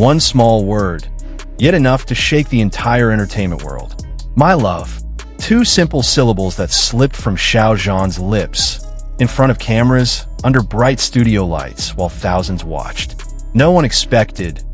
One small word, yet enough to shake the entire entertainment world. My love. Two simple syllables that slipped from Xiao Zhan's lips, in front of cameras, under bright studio lights, while thousands watched. No one expected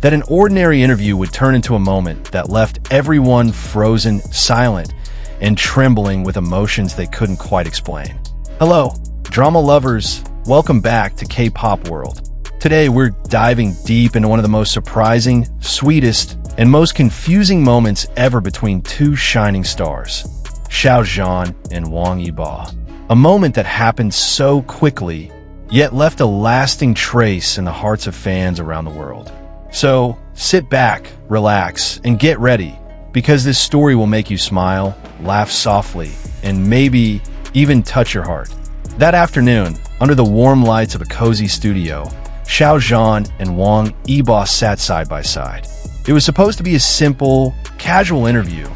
that an ordinary interview would turn into a moment that left everyone frozen, silent, and trembling with emotions they couldn't quite explain. Hello, drama lovers. Welcome back to K-pop world. Today, we're diving deep into one of the most surprising, sweetest, and most confusing moments ever between two shining stars, Xiao Zhan and Wang Yibo. A moment that happened so quickly, yet left a lasting trace in the hearts of fans around the world. So, sit back, relax, and get ready, because this story will make you smile, laugh softly, and maybe even touch your heart. That afternoon, under the warm lights of a cozy studio, Xiao Zhan and Wang Yibo sat side by side. It was supposed to be a simple, casual interview,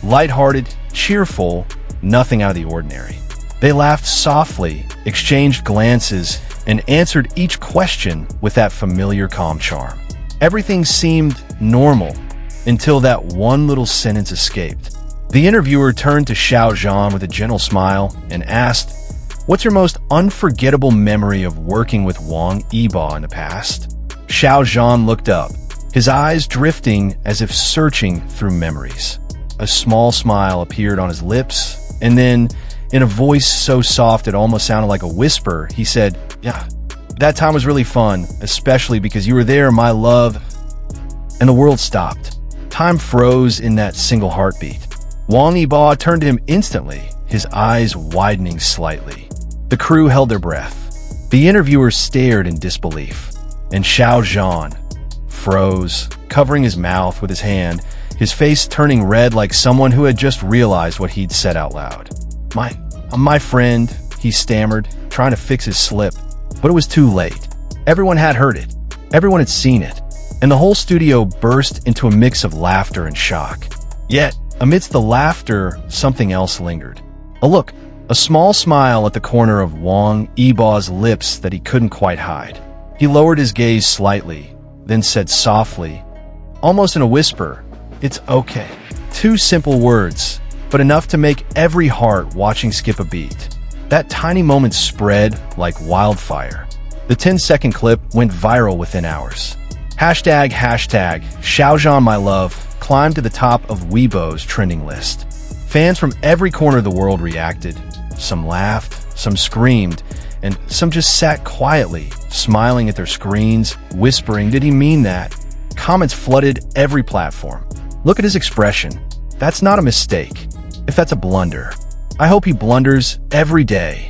lighthearted, cheerful, nothing out of the ordinary. They laughed softly, exchanged glances, and answered each question with that familiar calm charm. Everything seemed normal until that one little sentence escaped. The interviewer turned to Xiao Zhan with a gentle smile and asked, "What's your most unforgettable memory of working with Wang Yibo in the past?" Xiao Zhan looked up, his eyes drifting as if searching through memories. A small smile appeared on his lips, and then, in a voice so soft it almost sounded like a whisper, he said, "Yeah, that time was really fun, especially because you were there, my love." And the world stopped. Time froze in that single heartbeat. Wang Yibo turned to him instantly, his eyes widening slightly. The crew held their breath. The interviewer stared in disbelief, and Xiao Zhan froze, covering his mouth with his hand, his face turning red like someone who had just realized what he'd said out loud. My friend," he stammered, trying to fix his slip, but it was too late. Everyone had heard it. Everyone had seen it, and the whole studio burst into a mix of laughter and shock. Yet, amidst the laughter, something else lingered. A look, a small smile at the corner of Wang Yibo's lips that he couldn't quite hide. He lowered his gaze slightly, then said softly, almost in a whisper, "It's okay." Two simple words, but enough to make every heart watching skip a beat. That tiny moment spread like wildfire. The 10-second clip went viral within hours. Hashtag Xiao Zhan my love climbed to the top of Weibo's trending list. Fans from every corner of the world reacted. Some laughed, some screamed, and some just sat quietly, smiling at their screens, whispering, "Did he mean that?" Comments flooded every platform. "Look at his expression. That's not a mistake. If that's a blunder, I hope he blunders every day."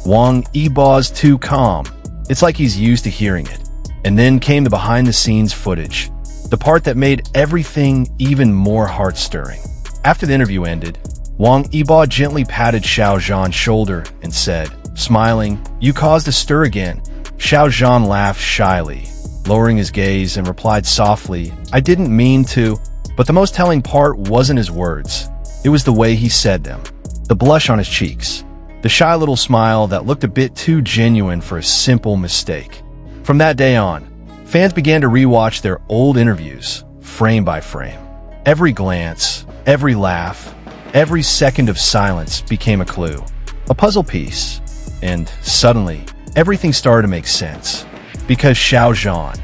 Wang Yibo's too calm. It's like he's used to hearing it. And then came the behind-the-scenes footage, the part that made everything even more heart-stirring. After the interview ended, Wang Yibo gently patted Xiao Zhan's shoulder and said, smiling, "You caused a stir again." Xiao Zhan laughed shyly, lowering his gaze, and replied softly, "I didn't mean to." But the most telling part wasn't his words. It was the way he said them. The blush on his cheeks. The shy little smile that looked a bit too genuine for a simple mistake. From that day on, fans began to rewatch their old interviews, frame by frame. Every glance, every laugh, every second of silence became a clue, a puzzle piece. And suddenly, everything started to make sense. Because Xiao Zhan,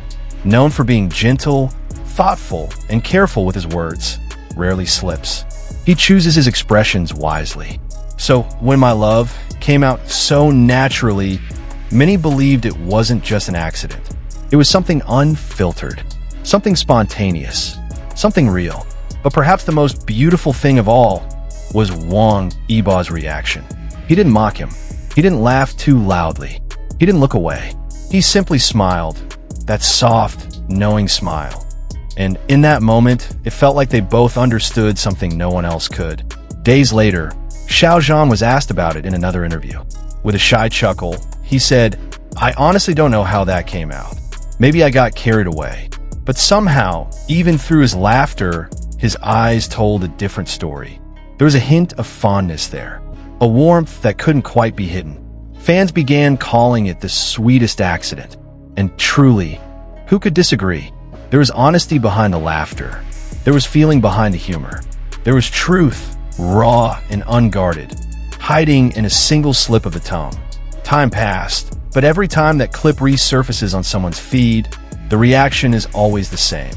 known for being gentle, thoughtful, and careful with his words, rarely slips. He chooses his expressions wisely. So, when My Love came out so naturally, many believed it wasn't just an accident. It was something unfiltered, something spontaneous, something real. But perhaps the most beautiful thing of all was Wang Yibo's reaction. He didn't mock him. He didn't laugh too loudly. He didn't look away. He simply smiled, that soft, knowing smile. And in that moment, it felt like they both understood something no one else could. Days later, Xiao Zhan was asked about it in another interview. With a shy chuckle, he said, "I honestly don't know how that came out. Maybe I got carried away." But somehow, even through his laughter, his eyes told a different story. There was a hint of fondness there, a warmth that couldn't quite be hidden. Fans began calling it the sweetest accident. And truly, who could disagree? There was honesty behind the laughter. There was feeling behind the humor. There was truth, raw and unguarded, hiding in a single slip of the tongue. Time passed, but every time that clip resurfaces on someone's feed, the reaction is always the same.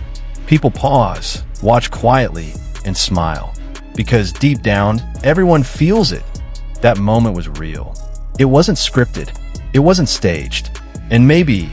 People pause, watch quietly, and smile. Because deep down, everyone feels it. That moment was real. It wasn't scripted. It wasn't staged. And maybe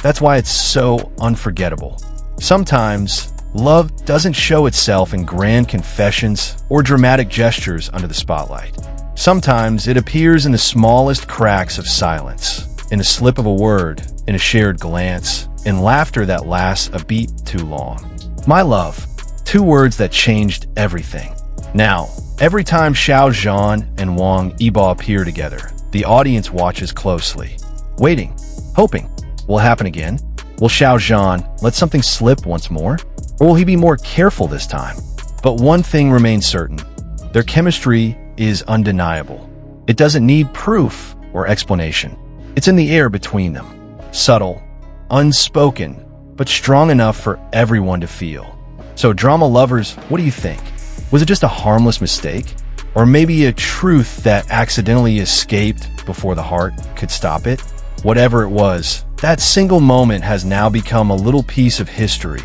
that's why it's so unforgettable. Sometimes, love doesn't show itself in grand confessions or dramatic gestures under the spotlight. Sometimes it appears in the smallest cracks of silence, in a slip of a word, in a shared glance, in laughter that lasts a beat too long. My love, two words that changed everything. Now, every time Xiao Zhan and Wang Yibo appear together, the audience watches closely, waiting, hoping. Will it happen again? Will Xiao Zhan let something slip once more? Or will he be more careful this time? But one thing remains certain. Their chemistry is undeniable. It doesn't need proof or explanation. It's in the air between them. Subtle, unspoken, but strong enough for everyone to feel. So drama lovers, what do you think? Was it just a harmless mistake? Or maybe a truth that accidentally escaped before the heart could stop it? Whatever it was, that single moment has now become a little piece of history.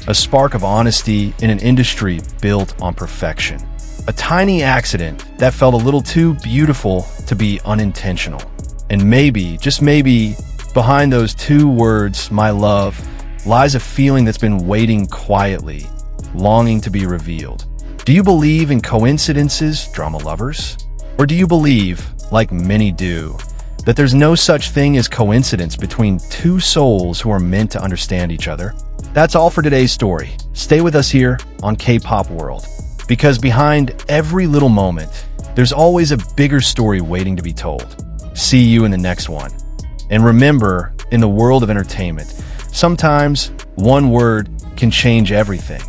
A spark of honesty in an industry built on perfection. A tiny accident that felt a little too beautiful to be unintentional. And maybe, just maybe, behind those two words, my love, lies a feeling that's been waiting quietly, longing to be revealed. Do you believe in coincidences, drama lovers? Or do you believe, like many do, that there's no such thing as coincidence between two souls who are meant to understand each other? That's all for today's story. Stay with us here on K-Pop World, because behind every little moment, there's always a bigger story waiting to be told. See you in the next one. And remember, in the world of entertainment, sometimes one word can change everything.